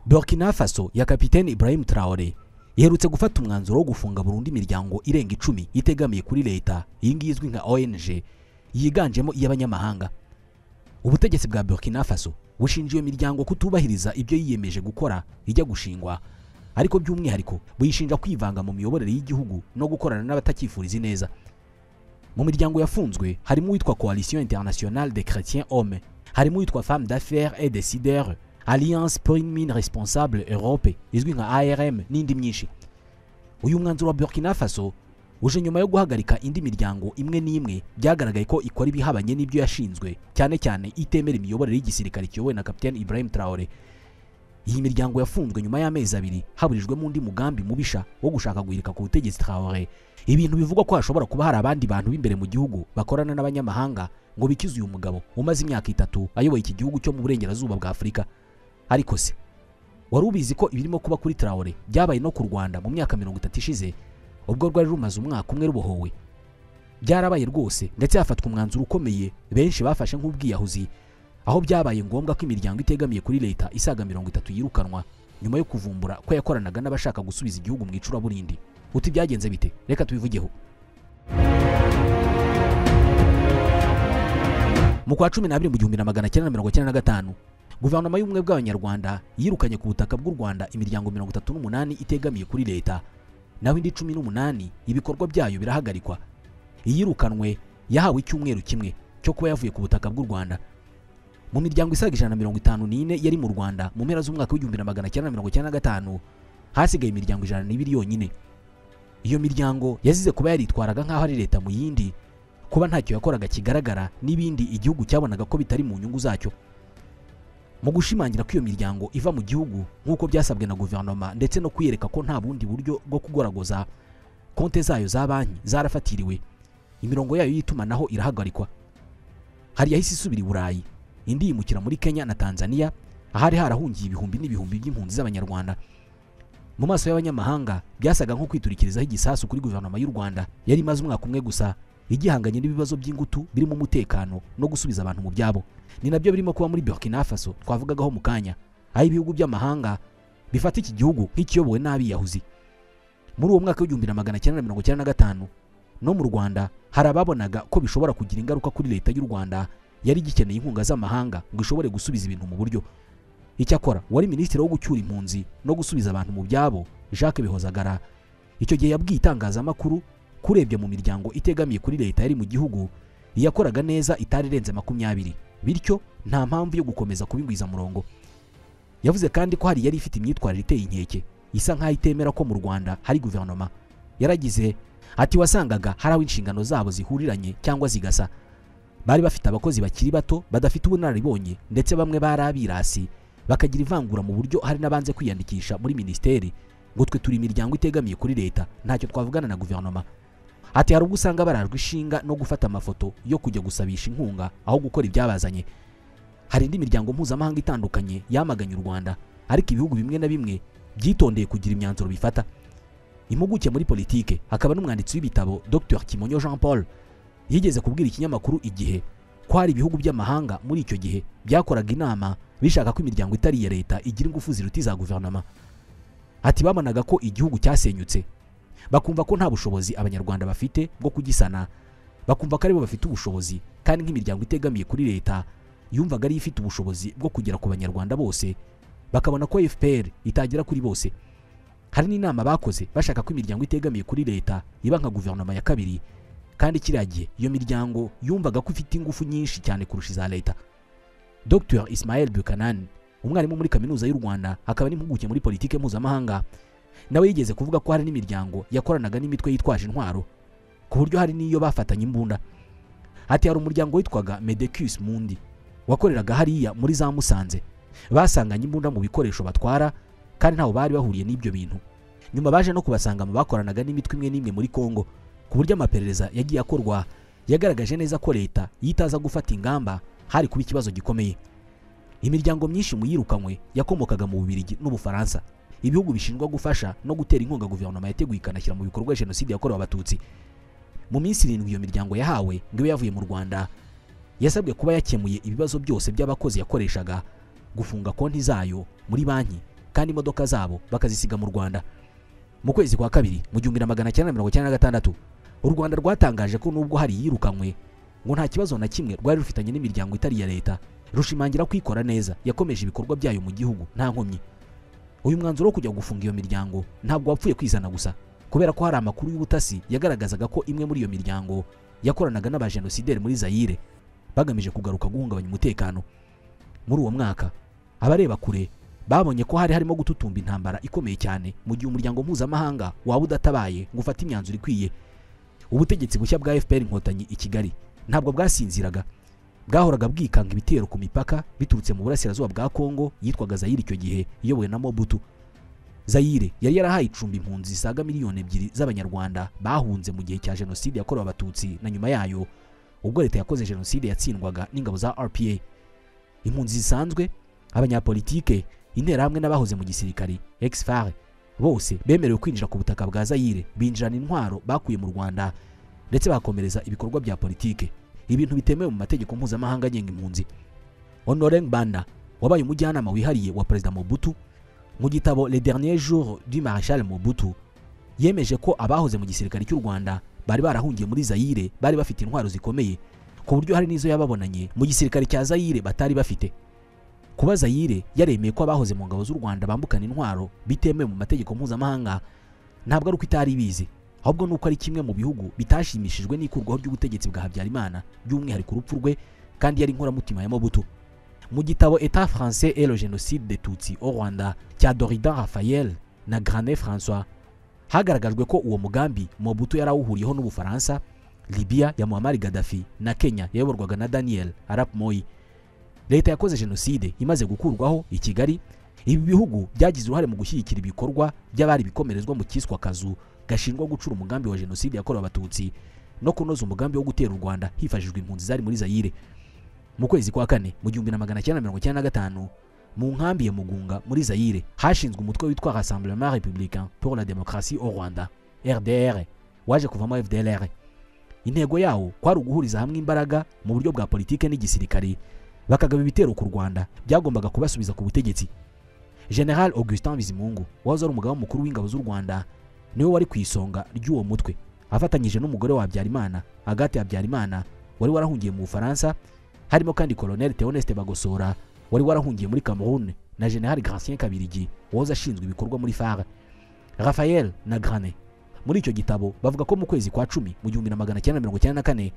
Burkina Faso ya kapiteni Ibrahim Traoré iherutse gufata umwanzuro wo gufunga burundu imiryango irenga 10 itegamiye kuri leta izwi nka ONG yiganjemo iy'abanyamahanga. Ubutegetsi bwa Burkina Faso bushinjiye imiryango kutubahiriza ibyo yiyemeje gukora ijya gushingwa, ariko by'umwihariko buyishinja kwivanga mu miyoborere y'igihugu no gukorana n'abatakifuriza neza. Mu miryango yafunzwe harimo witwa Coalition Internationale des Chrétiens Hommes, harimo witwa Femmes d'Affaires et Décideurs, Alliance pour une mine responsable Europe izwi nka ARM n'indi myinshi. Uyu mwanzuro wa Burkina Faso uje nyuma yo guhagarika indi miryango imwe n'imwe byagaragaye ko ikora ibihabanye n'ibyo yashinzwe, cyane cyane itemera imiyoborere y'igisirikare kiyobowe na kapiteni Ibrahim Traoré. Iyi miryango yafunzwe nyuma y'amezi 2 haburijwemo undi mugambi mubisha wo gushaka guhirika ku butegetsi Traoré. Ibintu bivugwa ko hashobora kuba hari abandi bantu b'imbere mu gihugu bakorana n'abanyamahanga ngo bikize uyu mugabo umaze imyaka 3 ayoboye iki gihugu cyo mu burengerazuba bwa Afurika. Ariko se wari ubizi ko ibirimo kuba kuri Traoré byabaye no ku Rwanda mu myaka 30 ishize ubwo rwari rumaze umwaka umwe rubohowe? Byarabaye rwose, ndetse hafatwa umwanzuro ukomeye benshi bafashe nk'ubwiyahuzi, aho byabaye ngombwa ko imiryango itegamiye kuri leta isaga 30 yirukanwa nyuma yo kuvumbura ko yakoranaga n'abashaka gusubiza igihugu mu icuraburindi. Uti byagenze bite? Reka tubivugeho. Mu kwa 12 mu 1995 guverinoma y'ubumwe bw'abanyarwanda yirukanye ku butaka bw'u Rwanda imiryango 38 itegamiye kuri leta, naho indi 18 ibikorwa byayo birahagarikwa. Iyirukanwe yahawe icyumweru kimwe cyo kuba yavuye ku butaka bw'u Rwanda. Mu miryango isaga 154 yari mu Rwanda mu mpera z'umwaka w'1995 hasigaye imiryango 102 yonyine. Iyo miryango yazize kuba yaritwaraga nk'aho ari leta mu yindi, kuba ntacyo yakoraga kigaragara n'ibindi igihugu cyabonaga ko bitari mu nyungu zacyo. Mu gushimangira ko iyo miryango iva mu gihugu nk'uko byasabwe na guverinoma ndetse no kwiyereka ko nta bundi buryo bwo kugoragoza, konte zayo za banki zarafatiriwe, imirongo yayo y'itumanaho irahagarikwa. Hari yahise isubira i Burayi, indi yimukira muri Kenya na Tanzania, ahari harahungiye ibihumbi n'ibihumbi by'impunzi z'abanyarwanda. Mu maso y'abanyamahanga byasaga nko kwiturikirizaho igisasu kuri guverinoma y'u Rwanda yari maze umwaka umwe gusa igihanganye n'ibibazo by'ingutu birimo umutekano no gusubiza abantu mu byabo. Ni nabyo birimo kuba muri Burkina Faso twavugagaho mu kanya, aho ibihugu by'amahanga bifata iki gihugu nk'ikiyobowe n'abiyahuzi. Muri uwo mwaka w'1995 no mu Rwanda hari ababonaga ko bishobora kugira ingaruka kuri leta y'u Rwanda yari gikeneye inkunga z'amahanga ngo ishobore gusubiza ibintu mu buryo. Icyakora wari minisitiri wo gucyura impunzi no gusubiza abantu mu byabo Jacques Bihozagara icyo gihe yabwiye itangazamakuru kurebye mu miryango itegamiye kuri leta yari mu gihugu yakoraga neza itarirenze 20, bityo nta mpamvu yo gukomeza kubingwiza murongo. Yavuze kandi ko hari yari ifite imyitwarire iteye inkeke isa nkaho itemera ko mu Rwanda hari guverinoma. Yaragize ati wasangaga hari aho inshingano zabo zihuriranye cyangwa zigasa. Bari bafite abakozi bakiri bato badafite ubunararibonye, ndetse bamwe bari abirasi bakagira ivangura mu buryo hari nabanze kwiyandikisha muri ministeri ngo twe turi imiryango itegamiye kuri leta ntacyo twavugana na guverinoma. Ati hari ubwo usanga barajwe ishinga no gufata amafoto yo kujya gusabisha inkunga aho gukora ibyabazanye. Hari indi miryango mpuzamahanga itandukanye yamaganye u Rwanda, ariko ibihugu bimwe na bimwe byitondeye kugira imyanzuro bifata. Impuguke muri politike akaba n'umwanditsi w'ibitabo Dr Kimonyo Jean Paul yigeze kubwira ikinyamakuru Igihe ko hari ibihugu by'amahanga muri icyo gihe byakoraga inama bishaka ko imiryango itari ya leta igira ingufu ziruti za guverinoma. Ati babonaga ko igihugu cyasenyutse, bakumva ko nta bushobozi abanyarwanda bafite bwo kugisana, bakumva ko aribo bafite ubushobozi, kandi nk'imiryango itegamiye kuri leta yumvaga ari ifite ubushobozi bwo kugera ku banyarwanda bose, bakabona ko FPR itagera kuri bose. Hari n'inama bakoze bashaka ko imiryango itegamiye kuri leta iba nka guverinoma ya kabiri, kandi kiragiye iyo miryango yumvaga ko ifite ingufu nyinshi cyane kurusha za leta. Dr Ismael Buchanan, umwarimu muri kaminuza y'u Rwanda akaba n'impuguke muri politike mpuzamahanga, nawe yigeze kuvuga ko hari n'imiryango yakoranaga n'imitwe yitwaje intwaro ku buryo hari n'iyo bafatanye imbunda. Ati hari umuryango witwaga Medecus Mundi wakoreraga hariya muri za Musanze, basanganye imbunda mu bikoresho batwara kandi ntaho bari bahuriye n'ibyo bintu. Nyuma baje no kubasanga mu bakoranaga n'imitwe imwe n'imwe muri Kongo, ku buryo amaperereza yagiye akorwa yagaragaje neza ko leta yitaza gufata ingamba hari kuba ikibazo gikomeye. Imiryango myinshi mu yirukanywe yakomokaga mu Bubiligi n'Ubufaransa, ibihugu bishinjwa gufasha no gutera inkunga guverinoma yateguye ikanashyira mu bikorwa jenoside yakorewe abatutsi. Mu minsi 7 iyo miryango yahawe ngo yavuye mu Rwanda yasabwe kuba yakemuye ibibazo byose by'abakozi yakoreshaga, gufunga konti zayo muri banki kandi imodoka zabo bakazisiga mu Rwanda. Mu kwezi kwa kabiri mu 1996 u Rwanda rwatangaje ko nubwo hari yirukanywe ngo nta kibazo na kimwe rwari rufitanye n'imiryango itari ya leta, rushimangira kwikora neza yakomeje ibikorwa byayo mu gihugu nta nkomyi. Uyu mwanzuro wo kujya gufunga iyo miryango ntabwo wapfuye kwizana gusa, kubera ko hari amakuru y'ubutasi yagaragazaga ko imwe muri iyo miryango yakoranaga n'abajenosideri muri Zaire bagamije kugaruka guhungabanya umutekano. Muri uwo mwaka abareba kure babonye ko hari harimo gututumba intambara ikomeye cyane mu gihe umuryango mpuzamahanga waba udatabaye ngo ufate imyanzuro ikwiye. Ubutegetsi bushya bwa FPR Inkotanyi i Kigali ntabwo bwasinziraga, bwahoraga bwikanga ibitero ku mipaka biturutse mu burasirazuba bwa Kongo yitwaga Zaire icyo gihe iyobowe na Mobutu. Zaire yari yarahaye icumbi impunzi zisaga miliyoni 2 z'abanyarwanda bahunze mu gihe cya jenoside yakorewe abatutsi na nyuma yayo ubwo leta yakoze jenoside yatsindwaga n'ingabo za RPA. Impunzi zisanzwe, abanyapolitike, interahamwe n'abahoze mu gisirikari ex-FARC bose bemerewe kwinjira ku butaka bwa Zaire, binjirana intwaro bakuye mu Rwanda ndetse bakomereza ibikorwa bya politike, ibintu bitemewe mu mategeko mpuzamahanga agenga impunzi. Honoré Banda wabaye umujyanama wihariye wa Perezida Mobutu mu gitabo Les Derniers Jours du Maréchal Mobutu yemeje ko abahoze mu gisirikare cy'u Rwanda bari barahungiye muri Zaire bari bafite intwaro zikomeye ku buryo hari nizo yababonanye mu gisirikare cya Zaire batari bafite. Kuba Zaire yaremeye ko abahoze mu ngabo z'u Rwanda bambukana intwaro bitemewe mu mategeko mpuzamahanga ntabwo ari uko itari bizi, ahubwo nuko ari kimwe mu bihugu bitashimishijwe n'ikurwaho ry'ubutegetsi bwa Habyarimana by'umwihariko urupfu rwe kandi yari inkoramutima ya Mobutu. Mu gitabo État français et le génocide des Tutsis au Rwanda cya Doridan Raphael na Granet François hagaragajwe ko uwo mugambi Mobutu yarawuhuriyeho n'Ubufaransa, Libya ya Muammar Gaddafi na Kenya yayoborwaga na Daniel Arap Moi. Leta yakoze jenoside imaze gukurwaho i Kigali, ibi bihugu byagize uruhare mu gushyigikira ibikorwa by'abari bikomerezwa mu kiswa kazu gashinjwa gucura umugambi wa jenoside yakorewe abatutsi no kunoza umugambi wo gutera u Rwanda hifashishijwe impunzi zari muri Zaire. Mu kwezi kwa kane mu 1995 mu nkambi ya Mugunga muri Zaire hashinzwe umutwe witwa Rassemblement Républicain pour la Démocratie au Rwanda RDR waje kuvamo FDLR. Intego yawo kwari uguhuriza hamwe imbaraga mu buryo bwa politike n'igisirikare bakagaba ibitero ku Rwanda byagombaga kubasubiza ku butegetsi. General Augustin Bizimungu wahoze ari umugaba mukuru w'ingabo z'u Rwanda niwe wari kwisonga ry'uwo mutwe afatanyije n'umugore wa Habyarimana Agathe Habyarimana wari warahungiye mu Bufaransa, harimo kandi Colonel Théoneste Bagosora wari warahungiye muri Cameroun na General Gratien Kabirigi wahoze ashinzwe ibikorwa muri FARC. Raphael na Granet muri icyo gitabo bavuga ko mu kwezi kwa 10 mu 1994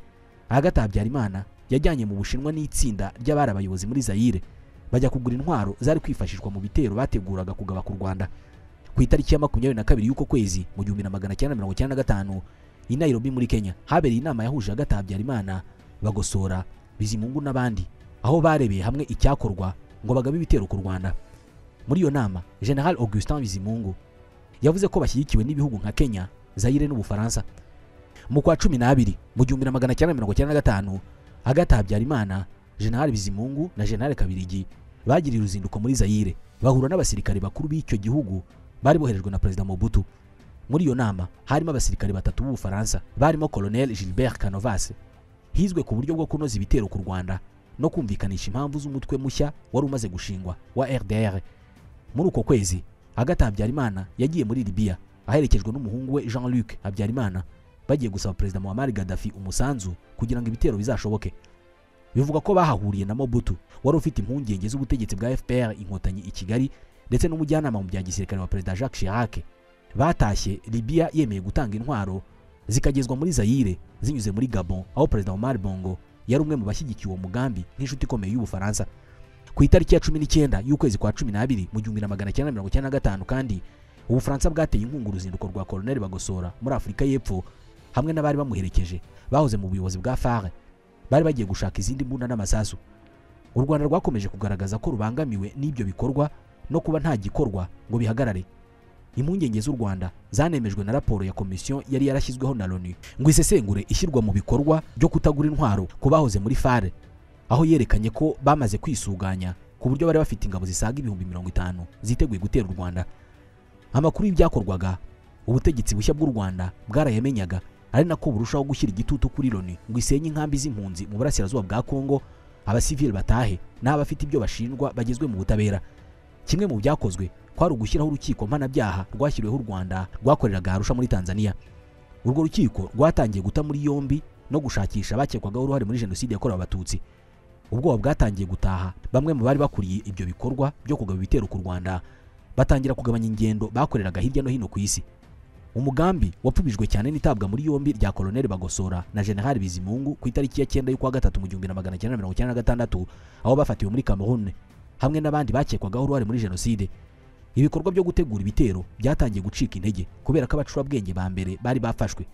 Agathe Habyarimana yajyanye mu Bushinwa n'itsinda ry'abari abayobozi muri Zaire bajya kugura intwaro zari kwifashishwa mu bitero bateguraga kugaba ku Rwanda. Ku itariki ya 22 y'uko kwezi mu 1995 i Nairobi muri Kenya habereye inama yahuje Agathe Habyarimana, Bagosora, Bizimungu n'abandi aho barebeye hamwe icyakorwa ngo bagabe ibitero ku Rwanda. Muri iyo nama General Augustin Bizimungu yavuze ko bashyigikiwe n'ibihugu nka Kenya, Zaire n'Ubufaransa. Mu kwa 12 mu 1995 Agathe Habyarimana, General Bizimungu na General Kabirigi bagiriye uruzinduko muri Zaire bahura n'abasirikare bakuru b'icyo gihugu bari boherejwe na Perezida Mobutu. Muri iyo nama harimo abasirikare batatu b'Ubufaransa barimo Colonel Gilbert Canovas. Hizwe ku buryo bwo kunoza ibitero ku Rwanda no kumvikanisha impamvu z'umutwe mushya wari umaze gushingwa wa RDR. Muri uko kwezi Agathe Habyarimana yagiye muri Libya aherekejwe n'umuhungu we Jean-Luc Habyarimana bagiye gusaba Perezida Muammar Gaddafi umusanzu kugira ngo ibitero bizashoboke. Bivuga ko bahahuriye na Mobutu wari ufite impungenge z'ubutegetsi bwa FPR Inkotanyi i Kigali ndetse n'umujyanama mu bya gisirikare wa Perezida Jacques Chirac. Batashye Libya yemeye gutanga intwaro zikagezwa muri Zaire zinyuze muri Gabon aho Perezida Omar Bongo yari umwe mu bashyigikiye uwo mugambi nk'inshuti ikomeye y'Ubufaransa. Ku itariki ya 19 y'ukwezi kwa 12 mu 1995 kandi Ubufaransa bwateye inkunga uruzinduko rwa Colonel Bagosora muri Afurika y'Epfo hamwe n'abari bamuherekeje bahoze mu buyobozi bwa FARC bari bagiye gushaka izindi mbunda n'amasasu. U Rwanda rwakomeje kugaragaza ko rubangamiwe n'ibyo bikorwa no kuba nta gikorwa ngo bihagarare. Impungenge z'u Rwanda zanemejwe na raporo ya komisiyo yari yarashyizweho na Loni ngo isesengure ishyirwa mu bikorwa byo kutagura intwaro ku bahoze muri FARC, aho yerekanye ko bamaze kwisuganya ku buryo bari bafite ingabo zisaga 50,000 ziteguye gutera u Rwanda. Amakuru y'ibyakorwaga ubutegetsi bushya bw'u Rwanda bwarayamenyaga, ari nako burushaho gushyira igitutu kuri Loni ngo isenye inkambi z'impunzi mu burasirazuba bwa Kongo, abasivili batahe n'abafite ibyo bashinjwa bagezwe mu butabera. Kimwe mu byakozwe kwari ugushyiraho urukiko mpanabyaha rwashyiriweho u Rwanda rwakoreraga Arusha muri Tanzania. Urwo rukiko rwatangiye guta muri yombi no gushakisha abakekwagaho uruhare muri jenoside yakorewe Abatutsi. Ubwoba bwatangiye gutaha bamwe mu bari bakuriye ibyo bikorwa byo kugaba ibitero ku Rwanda batangira kugabanya ingendo bakoreraga hirya no hino ku isi. Umugambi wapfubijwe cyane n'itabwa muri yombi rya Colonel Bagosora na General Bizimungu ku itariki ya 9 y'ukwa gatatu mu 1996 aho bafatiwe muri Cameroon hamwe n'abandi bakekwagaho uruhare muri jenoside. Ibikorwa byo gutegura ibitero byatangiye gucika intege kubera ko abacurabwenge ba mbere bari bafashwe.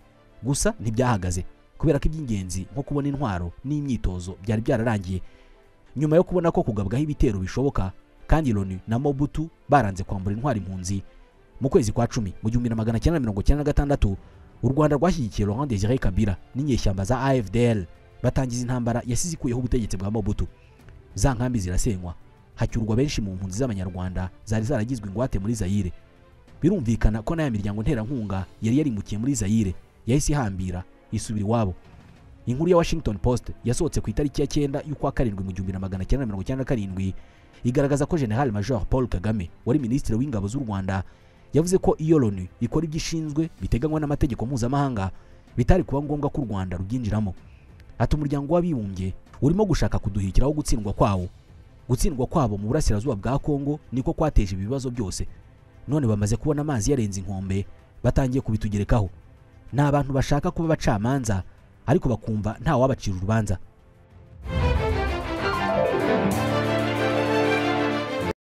Gusa ntibyahagaze kubera ko iby'ingenzi nko kubona intwaro n'imyitozo byari byararangiye. Nyuma yo kubona ko kugabwaho ibitero bishoboka kandi Loni na Mobutu baranze kwambura intwari impunzi, mu kwezi kwa 10 mu 1996 u Rwanda rwashyigikiye Laurent Désiré Kabila n'inyeshyamba za AFDL batangiza intambara yasize ikuyeho ubutegetsi bwa Mobutu. Za nkambi zirasenywa, hacyurwa benshi mu mpunzi z'abanyarwanda zari zaragizwe ingwate muri Zaire. Birumvikana ko n'aya miryango nterankunga yari yarimukiye muri Zaire yahise ihambira isubira iwabo. Inkuru ya Washington Post yasohotse ku itariki ya 9 y'ukwa 7 mu 1997 igaragaza ko General Major Paul Kagame wari minisitiri w'ingabo z'u Rwanda yavuze ko iyo Loni ikora ibyishinzwe biteganywa n'amategeko mpuzamahanga bitari kuba ngombwa ko u Rwanda rubyinjiramo. Ati umuryango w'abibumbye urimo gushaka kuduhikiraho gutsindwa kwawo. Gutsindwa kwabo mu burasirazuba bwa Kongo niko kwateje ibibazo byose. None bamaze kubona amazi yarenze inkombe batangiye kubitugerekaho. N'abantu bashaka kuba bacamanza ariko bakumva nta wabacira urubanza.